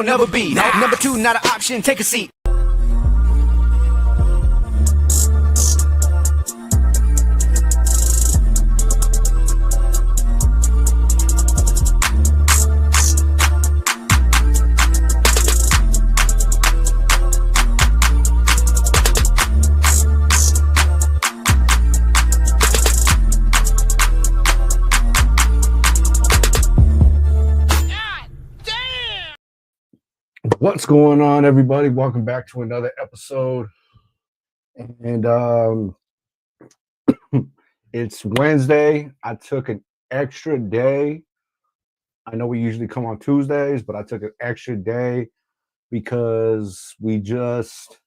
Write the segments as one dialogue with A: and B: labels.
A: never be. No, number two, not an option. Take a seat.
B: What's going on, everybody? Welcome back to another episode. And it's Wednesday. I took an extra day. I know we usually come on Tuesdays, but I took an extra day because we just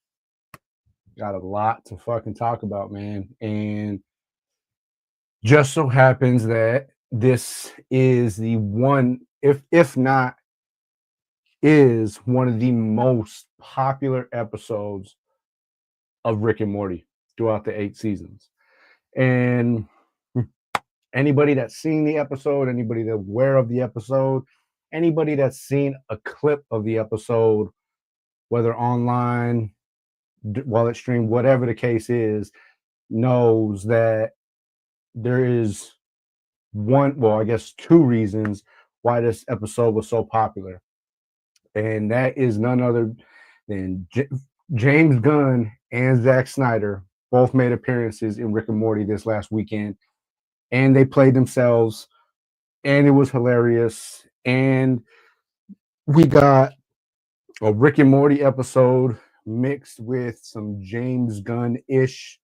B: got a lot to fucking talk about, man. And just so happens that this is the one, if not, is one of the most popular episodes of Rick and Morty throughout the 8 seasons. And anybody that's seen the episode, anybody that's aware of the episode, anybody that's seen a clip of the episode, whether online, while it's streamed, whatever the case is, knows that there is two reasons why this episode was so popular. And that is none other than James Gunn and Zack Snyder both made appearances in Rick and Morty this last weekend. And they played themselves. And it was hilarious. And we got a Rick and Morty episode mixed with some James Gunn-ish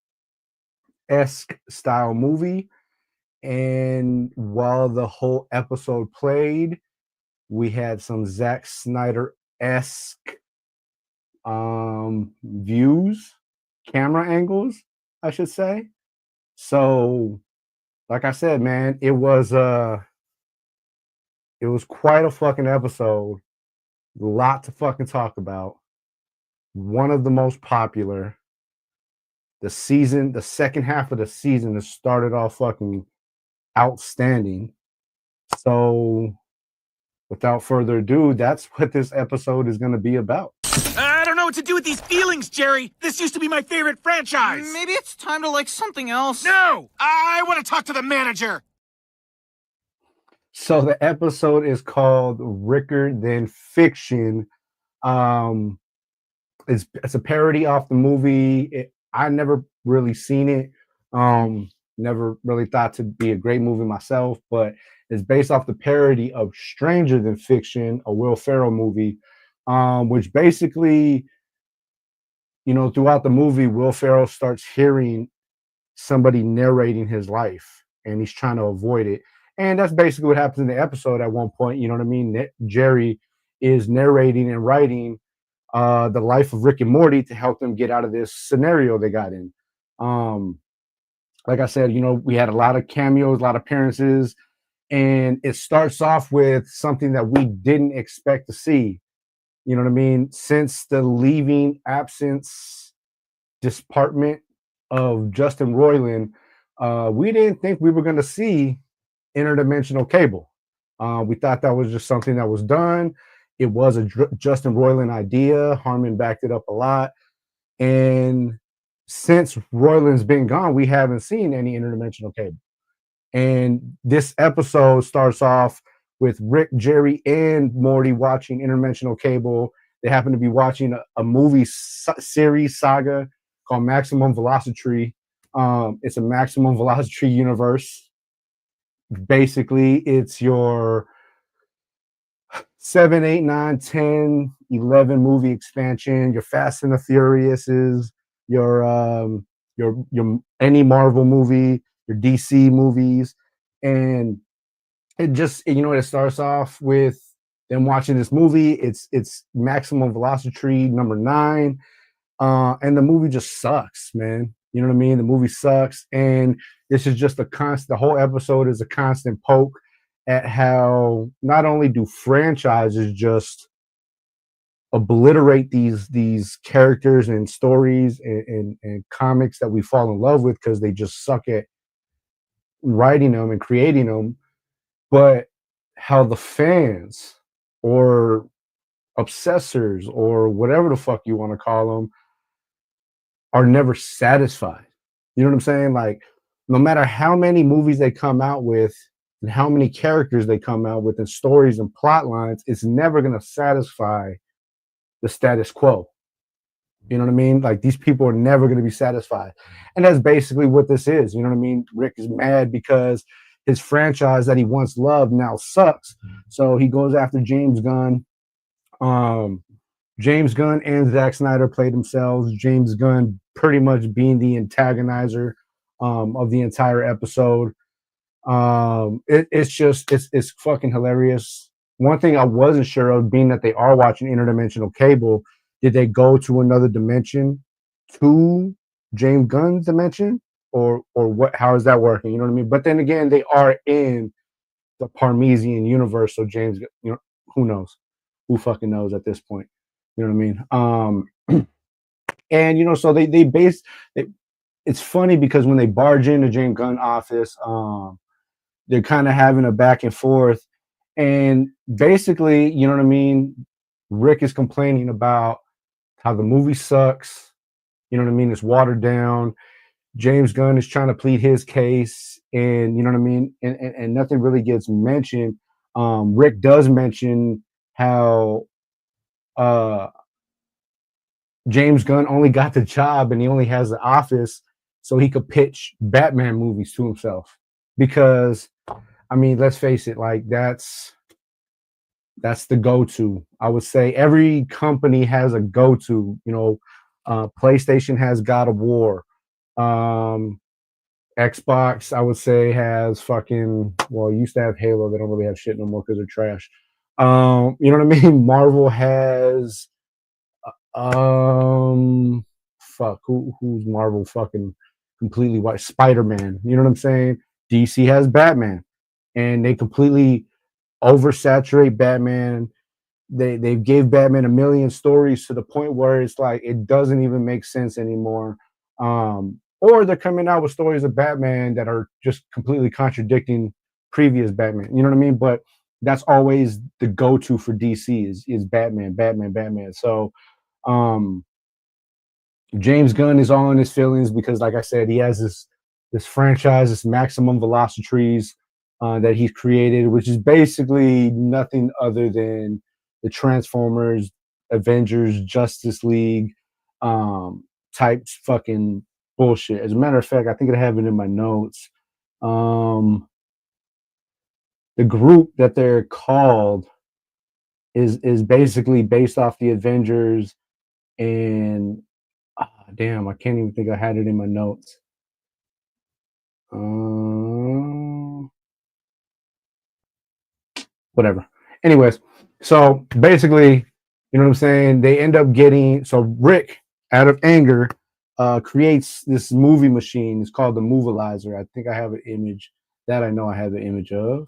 B: esque style movie. And while the whole episode played, we had some Zack Snyder-esque views, camera angles, I should say. So, like I said, man, it was quite a fucking episode. A lot to fucking talk about. One of the most popular. The second half of the season has started off fucking outstanding. So, without further ado, that's what this episode is going to be about.
C: I don't know what to do with these feelings, Jerry. This used to be my favorite franchise.
D: Maybe it's time to like something else.
C: No! I want to talk to the manager.
B: So the episode is called Ricker Than Fiction. It's a parody off the movie. I never really seen it. Never really thought to be a great movie myself, but it's based off the parody of Stranger Than Fiction, a Will Ferrell movie, which basically, throughout the movie, Will Ferrell starts hearing somebody narrating his life, and he's trying to avoid it. And that's basically what happens in the episode at one point. You know what I mean? Jerry is narrating and writing the life of Rick and Morty to help them get out of this scenario they got in. Like I said, we had a lot of cameos, a lot of appearances. And it starts off with something that we didn't expect to see. You know what I mean? Since the leaving absence department of Justin Roiland, we didn't think we were going to see interdimensional cable. We thought that was just something that was done. It was a Justin Roiland idea. Harmon backed it up a lot. And since Roiland's been gone, we haven't seen any interdimensional cable. And this episode starts off with Rick, Jerry, and Morty watching interdimensional cable. They happen to be watching a movie series saga called Maximum Velocity. It's a Maximum Velocity universe. Basically, it's your 7, 8, 9, 10, 11 movie expansion, your Fast and the Furiouses, your any Marvel movie, your DC movies. And it just, it starts off with them watching this movie. It's Maximum Velocity number 9. And the movie just sucks, man. You know what I mean? The movie sucks. And this is just the whole episode is a constant poke at how not only do franchises just obliterate these characters and stories and comics that we fall in love with because they just suck at writing them and creating them, but how the fans or obsessors or whatever the fuck you want to call them are never satisfied. You know what I'm saying? Like, no matter how many movies they come out with and how many characters they come out with and stories and plot lines, it's never going to satisfy the status quo. You know what I mean? Like, these people are never going to be satisfied. And that's basically what this is. You know what I mean? Rick is mad because his franchise that he once loved now sucks. So he goes after James Gunn. James Gunn and Zack Snyder played themselves. James Gunn pretty much being the antagonizer of the entire episode. It's fucking hilarious. One thing I wasn't sure of, being that they are watching interdimensional cable, did they go to another dimension to James Gunn's dimension, or what? How is that working? You know what I mean? But then again, they are in the Parmesian universe, so James, you know, who knows? Who fucking knows at this point? You know what I mean? And you know, so they base it. It's funny because when they barge into James Gunn office, they're kind of having a back and forth, and basically, you know what I mean? Rick is complaining about how the movie sucks. You know what I mean? It's watered down. James Gunn is trying to plead his case, and you know what I mean? And nothing really gets mentioned. Rick does mention how James Gunn only got the job and he only has the office so he could pitch Batman movies to himself. Because, I mean, let's face it, like that's the go-to. I would say every company has a go-to. You know, PlayStation has God of War. Xbox, I would say, has fucking, well, used to have Halo. They don't really have shit no more because they're trash. You know what I mean? Marvel has fuck, who's Marvel fucking completely white? Spider-Man. You know what I'm saying? DC has Batman. And they completely oversaturate Batman. They gave Batman a million stories to the point where it's like it doesn't even make sense anymore. Or they're coming out with stories of Batman that are just completely contradicting previous Batman. You know what I mean? But that's always the go-to for DC is Batman, Batman, Batman. So James Gunn is all in his feelings because, like I said, he has this franchise, this Maximum Velocitrees that he's created, which is basically nothing other than the Transformers, Avengers, Justice League type fucking bullshit. As a matter of fact, I think I have it in my notes. The group that they're called is basically based off the Avengers, and damn, I can't even think I had it in my notes. Whatever. Anyways, so basically, you know what I'm saying? They end up getting, so Rick, out of anger, creates this movie machine. It's called the Movilizer. I think I have an image that I know I have an image of.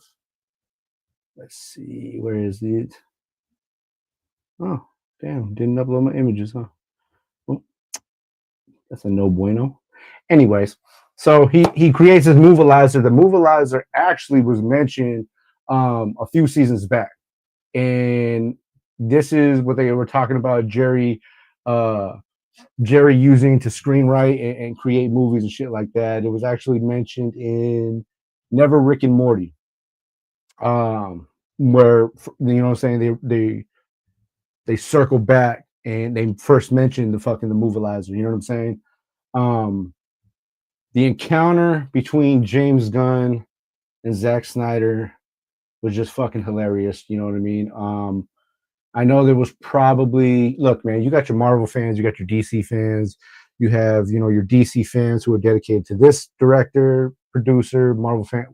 B: Let's see, where is it? Oh, damn, didn't upload my images, huh? Well, that's a no bueno. Anyways, so he creates this Movilizer. The Movilizer actually was mentioned a few seasons back. And this is what they were talking about Jerry using to screenwrite and create movies and shit like that. It was actually mentioned in Never Rick and Morty, where, you know what I'm saying, they circle back and they first mentioned the Movilizer. You know what I'm saying? The encounter between James Gunn and Zack Snyder was just fucking hilarious. You know what I mean? I know there was probably, look, man, you got your Marvel fans, you got your DC fans, you have, you know, your DC fans who are dedicated to this director, producer, Marvel fan,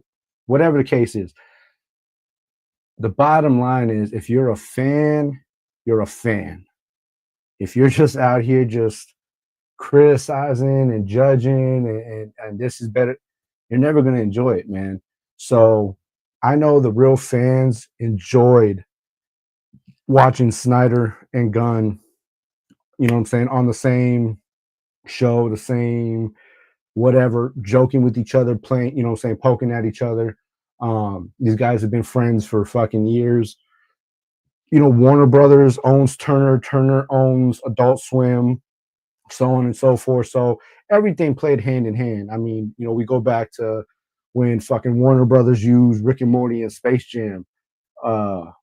B: whatever the case is. The bottom line is, if you're a fan, you're a fan. If you're just out here just criticizing and judging and this is better, you're never going to enjoy it, man. So I know the real fans enjoyed watching Snyder and Gunn, you know what I'm saying, on the same show, the same whatever, joking with each other, playing, you know what I'm saying, poking at each other. These guys have been friends for fucking years. Warner Brothers owns Turner, Turner owns Adult Swim, so on and so forth. So everything played hand in hand. I mean, we go back to when fucking Warner Brothers used Rick and Morty and Space Jam,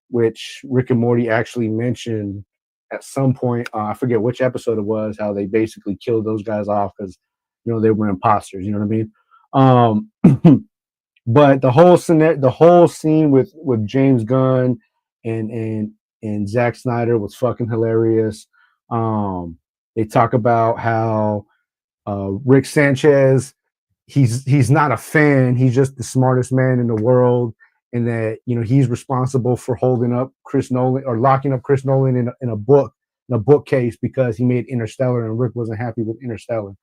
B: which Rick and Morty actually mentioned at some point. I forget which episode it was, how they basically killed those guys off because they were imposters. You know what I mean? But the whole scene with James Gunn and Zack Snyder was fucking hilarious. They talk about how Rick Sanchez, he's not a fan. He's just the smartest man in the world, and that he's responsible for holding up Chris Nolan or locking up Chris Nolan in a bookcase because he made Interstellar, and Rick wasn't happy with Interstellar.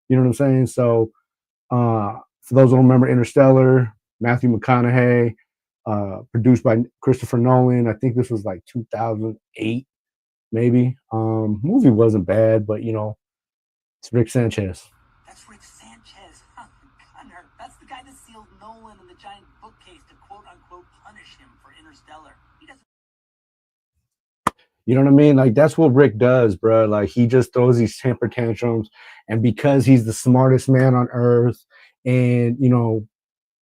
B: You know what I'm saying? So for those who don't remember Interstellar, Matthew McConaughey, produced by Christopher Nolan. I think this was like 2008, maybe. Movie wasn't bad, but it's Rick Sanchez.
E: That's Rick Sanchez. Gunner. That's the guy that sealed Nolan in the giant bookcase to quote unquote punish him for Interstellar. He doesn't.
B: You know what I mean? Like, that's what Rick does, bro. Like, he just throws these temper tantrums, and because he's the smartest man on earth, and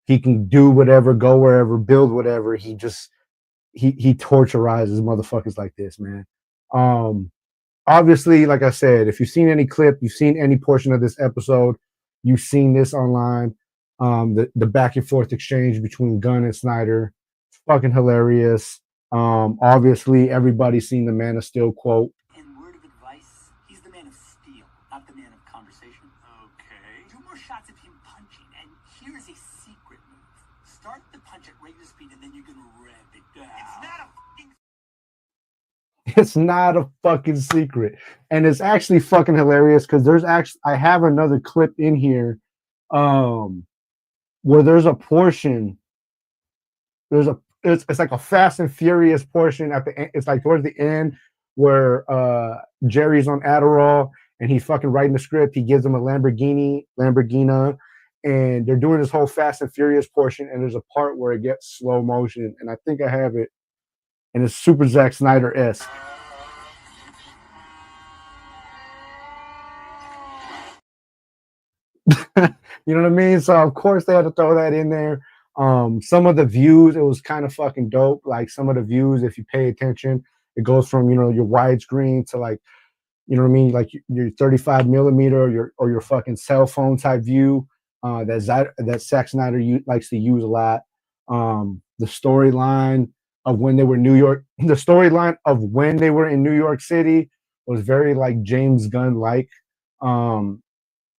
B: he can do whatever, go wherever, build whatever, he torturizes motherfuckers like this, man. Obviously, like I said, if you've seen any clip, you've seen any portion of this episode, you've seen this online. The back and forth exchange between Gunn and Snyder, fucking hilarious. Obviously, everybody's seen the Man of Steel quote.
E: And word of advice, he's the man of steel, not the man of conversation.
C: Okay.
E: 2 more shots of him punching, and here's a secret move. Start the punch at regular speed, and then you're gonna rev it down.
B: It's not a fucking secret, and it's actually fucking hilarious because I have another clip in here, where there's a portion. It's like a Fast and Furious portion at the end. It's like towards the end where Jerry's on Adderall and he's fucking writing the script. He gives him a Lamborghini, and they're doing this whole Fast and Furious portion. And there's a part where it gets slow motion, and I think I have it, and it's super Zack Snyder-esque. You know what I mean? So of course they had to throw that in there. Some of the views, it was kind of fucking dope. Like, some of the views, if you pay attention, it goes from your widescreen to, like, you know what I mean, like your 35 millimeter or your fucking cell phone type view. That Zack Snyder likes to use a lot. The storyline of when they were in New York City was very like James Gunn like.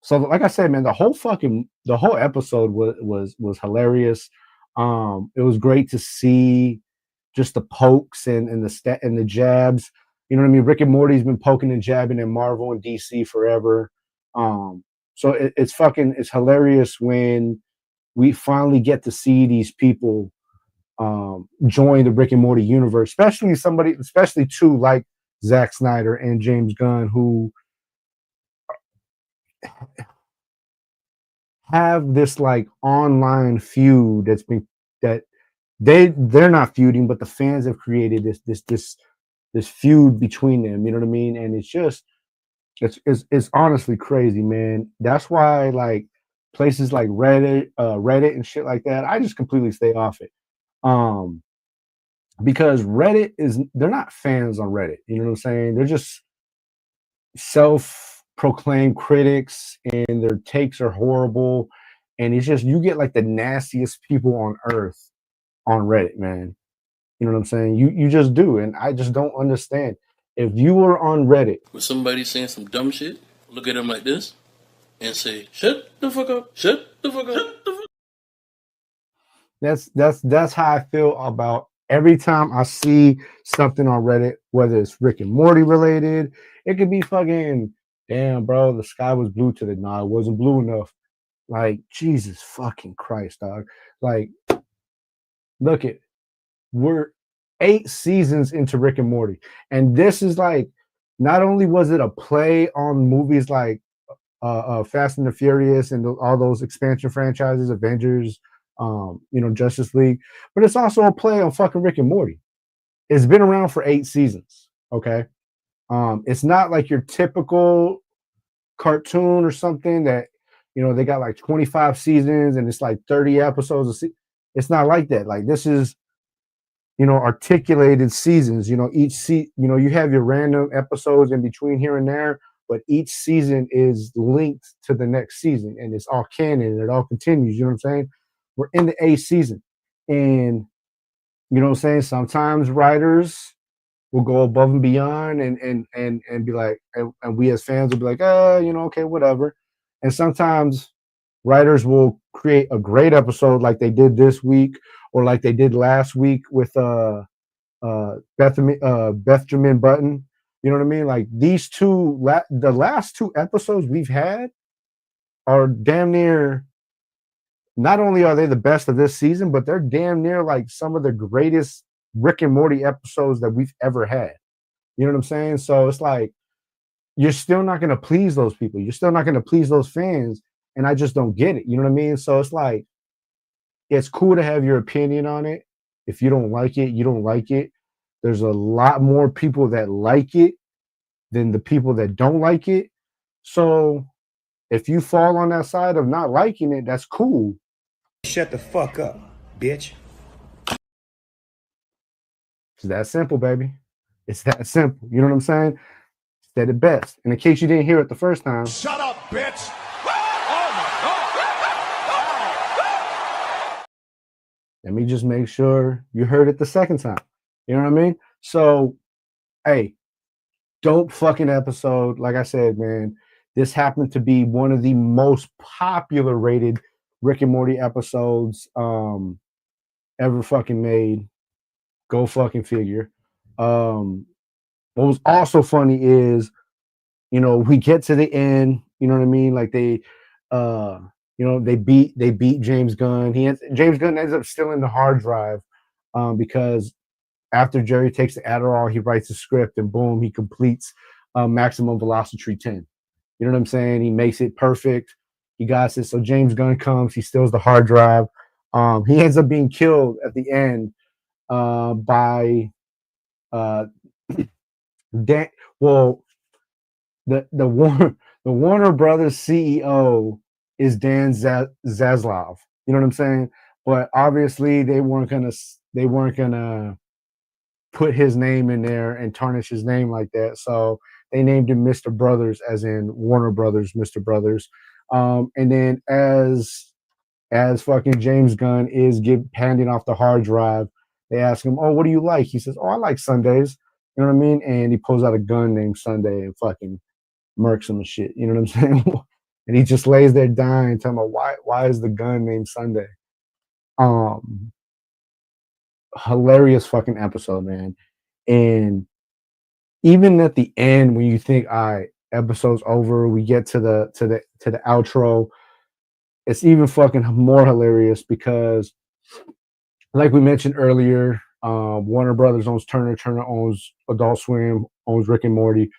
B: So like I said, man, the whole episode was hilarious. It was great to see just the pokes and the jabs. You know what I mean? Rick and Morty's been poking and jabbing in Marvel and DC forever. So it's hilarious when we finally get to see these people join the Rick and Morty universe, especially two like Zack Snyder and James Gunn, who have this like online feud that they're not feuding, but the fans have created this feud between them. You know what I mean? And it's honestly crazy, man. That's why like places like Reddit and shit like that, I just completely stay off it. Because they're not fans on Reddit. You know what I'm saying? They're just self-proclaimed critics, and their takes are horrible. And it's just, you get like the nastiest people on earth on Reddit, man. You know what I'm saying? You just do. And I just don't understand. If you were on Reddit,
F: when somebody's saying some dumb shit, look at them like this and say, shut the fuck up, shut the fuck up, shut the fuck
B: up. That's how I feel about every time I see something on Reddit, whether it's Rick and Morty related. It could be fucking, damn, bro, the sky was blue today. No, it wasn't blue enough. Like, Jesus fucking Christ, dog. Like, look it. We're 8 seasons into Rick and Morty. And this is like, not only was it a play on movies like Fast and the Furious and all those expansion franchises, Avengers, Justice League, but it's also a play on fucking Rick and Morty. it's been around for 8 seasons. Okay. It's not like your typical cartoon or something that, they got like 25 seasons and it's like 30 episodes. It's not like that. Like this is, articulated seasons. You have your random episodes in between here and there, but each season is linked to the next season and it's all canon and it all continues. You know what I'm saying? We're in the 8th season. And you know what I'm saying? Sometimes writers will go above and beyond and be like, and we as fans will be like, okay, whatever. And sometimes writers will create a great episode like they did this week or like they did last week with Benjamin Button. You know what I mean? Like these the last 2 episodes we've had are damn near. Not only are they the best of this season, but they're damn near like some of the greatest Rick and Morty episodes that we've ever had. You know what I'm saying? So it's like you're still not going to please those people. You're still not going to please those fans, and I just don't get it. You know what I mean? So it's like it's cool to have your opinion on it. If you don't like it, you don't like it. There's a lot more people that like it than the people that don't like it. So if you fall on that side of not liking it, that's cool.
G: Shut the fuck up, bitch.
B: It's that simple, baby. It's that simple. You know what I'm saying? Said it best. And in case you didn't hear it the first time,
C: Shut up, bitch!
B: let me just make sure you heard it the second time. You know what I mean? So, hey, dope fucking episode. Like I said, man, this happened to be one of the most popular rated Rick and Morty episodes ever fucking made. Go fucking figure. What was also funny is, we get to the end, you know what I mean? Like they beat James Gunn. James Gunn ends up stealing the hard drive because after Jerry takes the Adderall, he writes a script and boom, he completes Maximum Velocity 10. You know what I'm saying? He makes it perfect. He got it. So James Gunn comes, he steals the hard drive. He ends up being killed at the end by Dan. Well, the Warner Brothers CEO is Dan Zaslav. You know what I'm saying? But obviously they weren't gonna put his name in there and tarnish his name like that. So they named him Mr. Brothers, as in Warner Brothers, Mr. Brothers. And then as fucking James Gunn is handing off the hard drive, they ask him, "Oh, what do you like?" He says, "Oh, I like Sundays." You know what I mean? And he pulls out a gun named Sunday and fucking murks him and shit. You know what I'm saying? And he just lays there dying, telling him, why is the gun named Sunday? Hilarious fucking episode, man. And even at the end, when you think, all right, episode's over, we get to the outro, it's even fucking more hilarious because, like we mentioned earlier, Warner Brothers owns Turner owns Adult Swim, owns Rick and Morty,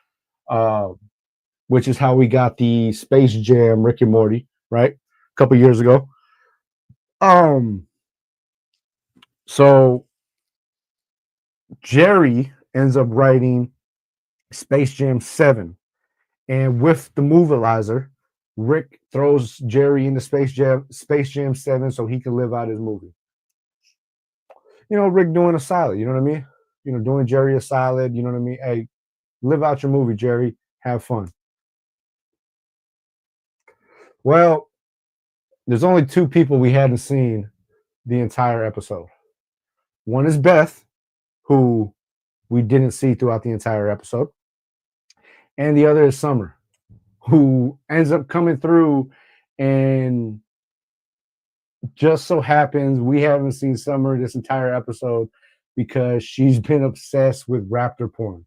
B: which is how we got the Space Jam Rick and Morty, right? A couple years ago. So Jerry ends up writing Space Jam 7. And with the Movilizer, Rick throws Jerry into Space Jam 7 so he can live out his movie. Rick doing a solid, you know what I mean? Doing Jerry a solid, you know what I mean? Hey, live out your movie, Jerry. Have fun. Well, there's only 2 people we hadn't seen the entire episode. One is Beth, who we didn't see throughout the entire episode. And the other is Summer, who ends up coming through, and just so happens we haven't seen Summer this entire episode because she's been obsessed with raptor porn.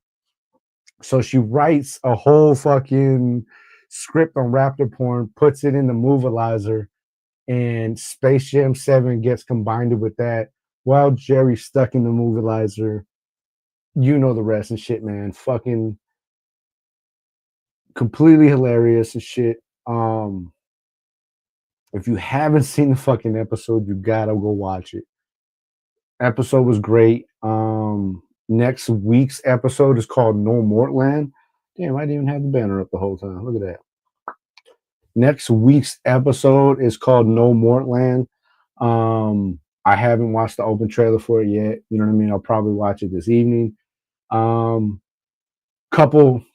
B: So she writes a whole fucking script on raptor porn, puts it in the Movilizer, and Space Jam 7 gets combined with that while Jerry's stuck in the Movilizer. You know the rest and shit, man. Fucking completely hilarious and shit. If you haven't seen the fucking episode, you gotta go watch it. Episode was great. Next week's episode is called No Mortland. Damn, I didn't even have the banner up the whole time. Look at that. Next week's episode is called No Mortland. I haven't watched the open trailer for it yet. You know what I mean? I'll probably watch it this evening. Couple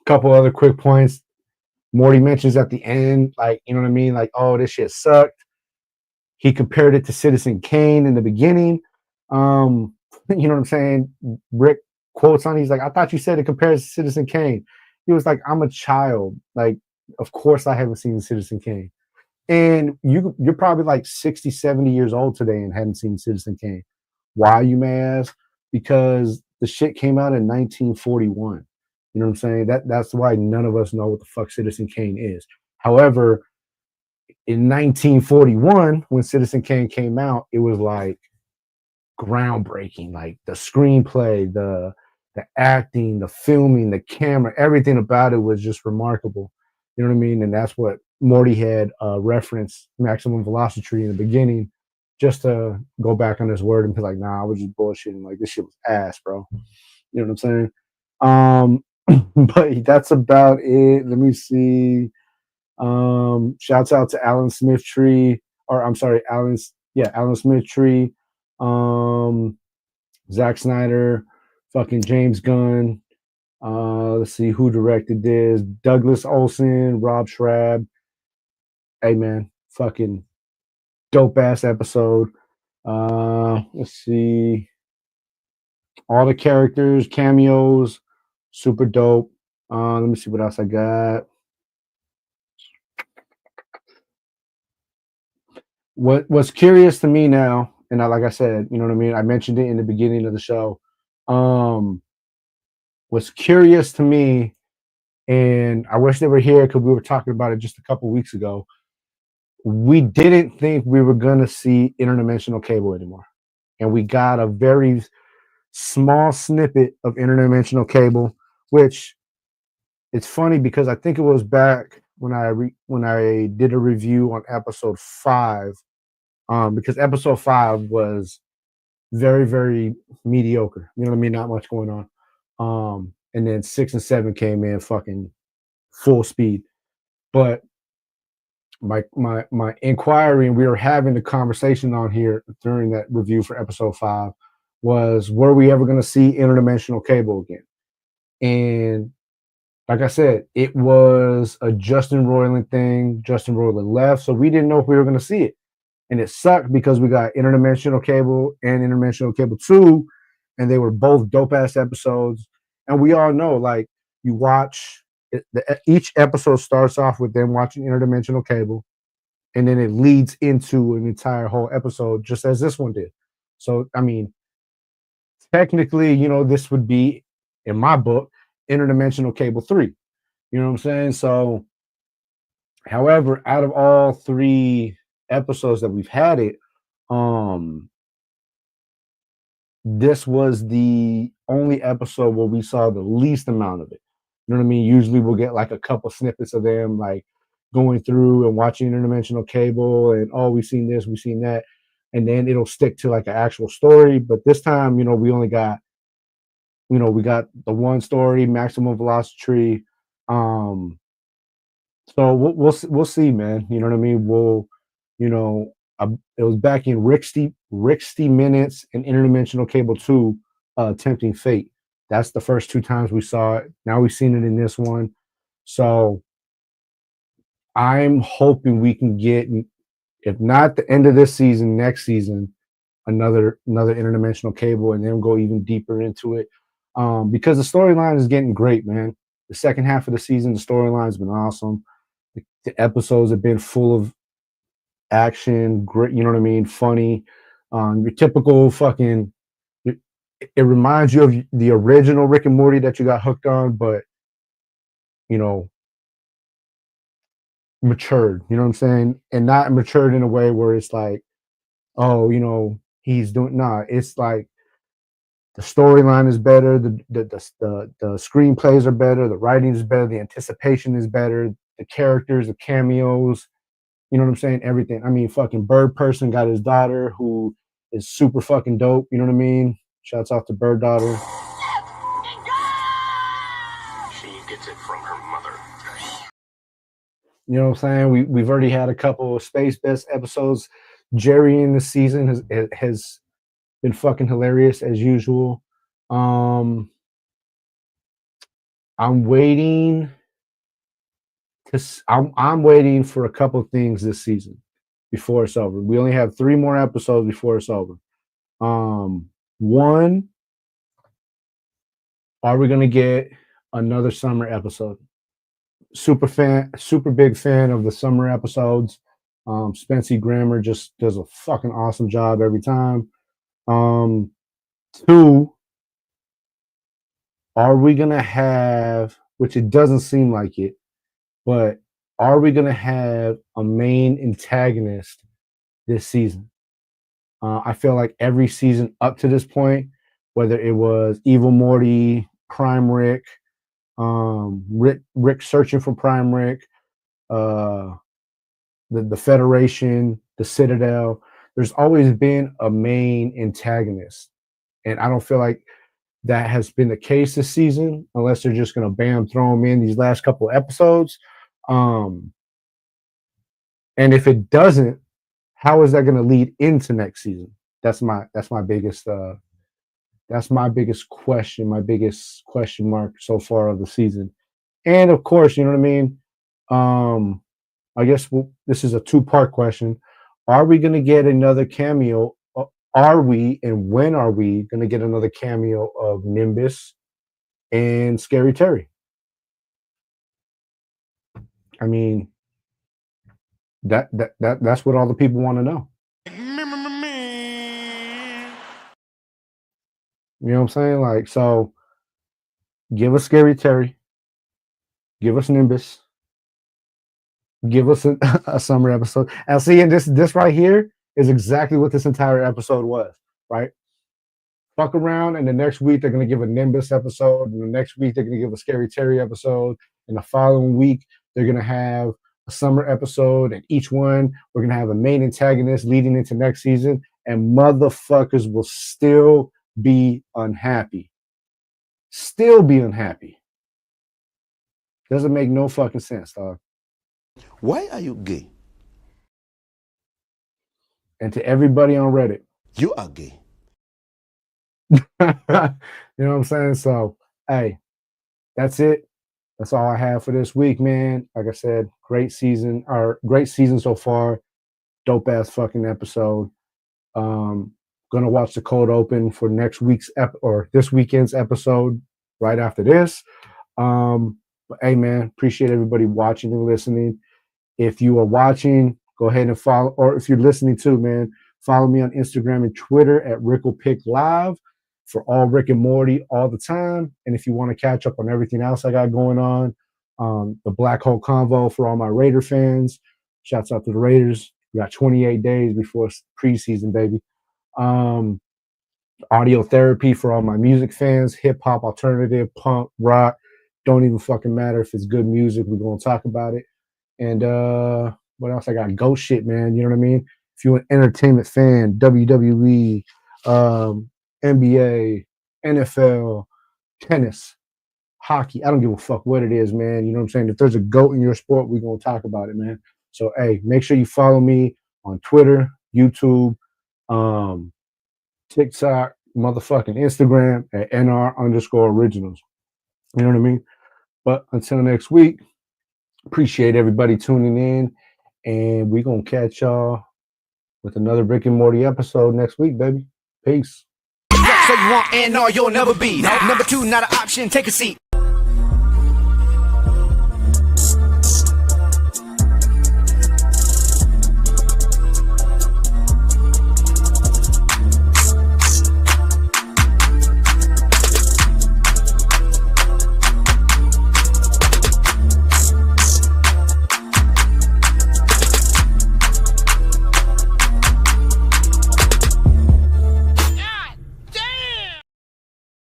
B: other quick points. Morty mentions at the end, like, you know what I mean? Like, oh, this shit sucked. He compared it to Citizen Kane in the beginning. You know what I'm saying? Rick quotes on, he's like, I thought you said it compares to Citizen Kane. He was like, I'm a child. Like, of course I haven't seen Citizen Kane. And you're probably like 60, 70 years old today and hadn't seen Citizen Kane. Why, you may ask? Because the shit came out in 1941. You know what I'm saying? That's why none of us know what the fuck Citizen Kane is. However, in 1941, when Citizen Kane came out, it was like groundbreaking. Like the screenplay, the acting, the filming, the camera, everything about it was just remarkable. You know what I mean? And that's what Morty had referenced Maximum Velocity in the beginning, just to go back on his word and be like, nah, I was just bullshitting. Like, this shit was ass, bro. You know what I'm saying? But that's about it. Let me see. Shouts out to Alan Smith Tree, or I'm sorry, Alan Smith Tree, Zack Snyder, fucking James Gunn. Let's see who directed this. Douglas Olson, Rob Schrab. Hey man, fucking dope ass episode. Let's see. All the characters, cameos, super dope. Let me see what else I got. What's curious to me now, and like I said, you know what I mean? I mentioned it in the beginning of the show. What's curious to me, and I wish they were here because we were talking about it just a couple weeks ago. We didn't think we were going to see interdimensional cable anymore. And we got a very small snippet of interdimensional cable, which it's funny because I think it was back when I did a review on episode 5, because episode 5 was very, very mediocre. You know what I mean? Not much going on. And then 6 and 7 came in fucking full speed. But my inquiry, and we were having the conversation on here during that review for episode 5, was, were we ever going to see interdimensional cable again? And like I said, it was a Justin Roiland thing. Justin Roiland left, so we didn't know if we were going to see it. And it sucked because we got interdimensional cable and interdimensional cable 2, and they were both dope ass episodes. And we all know, like, you watch each episode starts off with them watching interdimensional cable, and then it leads into an entire whole episode, just as this one did. So, I mean, technically, you know, this would be, in my book, interdimensional cable 3. You know what I'm saying? So, however, out of all 3 episodes that we've had it, this was the only episode where we saw the least amount of it. You know what I mean? Usually we'll get like a couple snippets of them, like going through and watching interdimensional cable, and oh, we've seen this, we've seen that, and then it'll stick to like an actual story. But this time, you know, we only got, you know, we got the one story, Maximum Velocity. So we'll see, man. You know what I mean? We'll, you know, it was back in Rick's Minutes and Interdimensional Cable 2, Tempting Fate. That's the first 2 times we saw it. Now we've seen it in this one. So I'm hoping we can get, if not the end of this season, next season, another interdimensional cable, and then go even deeper into it. Because the storyline is getting great, man. The second half of the season, the storyline's been awesome. The episodes have been full of action, great, you know what I mean? Funny. Your typical fucking, it reminds you of the original Rick and Morty that you got hooked on, but, you know, matured, you know what I'm saying? And not matured in a way where it's like, oh, you know, he's doing, nah, it's like the storyline is better, the screenplays are better, the writing is better, the anticipation is better, the characters, the cameos, you know what I'm saying? Everything. I mean, fucking Bird Person got his daughter, who is super fucking dope, you know what I mean? Shouts out to Bird Daughter. You know what I'm saying? We've already had a couple of Space Best episodes. Jerry in the season has been fucking hilarious as usual. I'm waiting I'm waiting for a couple of things this season before it's over. We only have 3 more episodes before it's over. One, are we gonna get another summer episode? Super big fan of the summer episodes. Spency Grammer just does a fucking awesome job every time. 2, are we gonna have, which it doesn't seem like it, but are we gonna have a main antagonist this season? I feel like every season up to this point, whether it was Evil Morty, Prime Rick, Rick searching for Prime Rick, the Federation, the Citadel, there's always been a main antagonist. And I don't feel like that has been the case this season, unless they're just going to bam, throw them in these last couple of episodes. And if it doesn't, how is that going to lead into next season? That's my biggest question, my biggest question mark so far of the season. And of course, you know what I mean? I guess this is a 2-part question. Are we going to get another cameo? Are we, and when are we going to get another cameo of Nimbus and Scary Terry? I mean, that's what all the people want to know. You know what I'm saying? Like, so give us Scary Terry, give us Nimbus, give us a summer episode. And see, and this right here is exactly what this entire episode was, right? Fuck around, and the next week they're gonna give a Nimbus episode, and the next week they're gonna give a Scary Terry episode, and the following week they're gonna have a summer episode, and each one we're gonna have a main antagonist leading into next season, and motherfuckers will still be unhappy. Still be unhappy. Doesn't make no fucking sense, dog.
G: Why are you gay?
B: And to everybody on Reddit,
G: You are gay.
B: you know what I'm saying? So, hey, that's it. That's all I have for this week, man. Like I said, great season so far. Dope ass fucking episode. Gonna watch the cold open for next week's or this weekend's episode right after this. But hey, man, appreciate everybody watching and listening. If you are watching, go ahead and follow, or if you're listening too, man, follow me on Instagram and Twitter at RicklePickLive for all Rick and Morty all the time. And if you want to catch up on everything else I got going on, the Black Hole Convo for all my Raider fans. Shouts out to the Raiders. We got 28 days before preseason, baby. Audio therapy for all my music fans, hip hop, alternative, punk, rock. Don't even fucking matter if it's good music. We're gonna talk about it. And what else I got? Ghost shit, man. You know what I mean? If you're an entertainment fan, WWE, NBA, NFL, tennis, hockey, I don't give a fuck what it is, man. You know what I'm saying? If there's a GOAT in your sport, we're gonna talk about it, man. So hey, make sure you follow me on Twitter, YouTube, TikTok, motherfucking Instagram at NR_originals. You know what I mean? But until next week, appreciate everybody tuning in, and we're gonna catch y'all with another Rick and Morty episode next week, baby. Peace.
A: So you want and or you'll never be. Number 2, not an option, take a seat.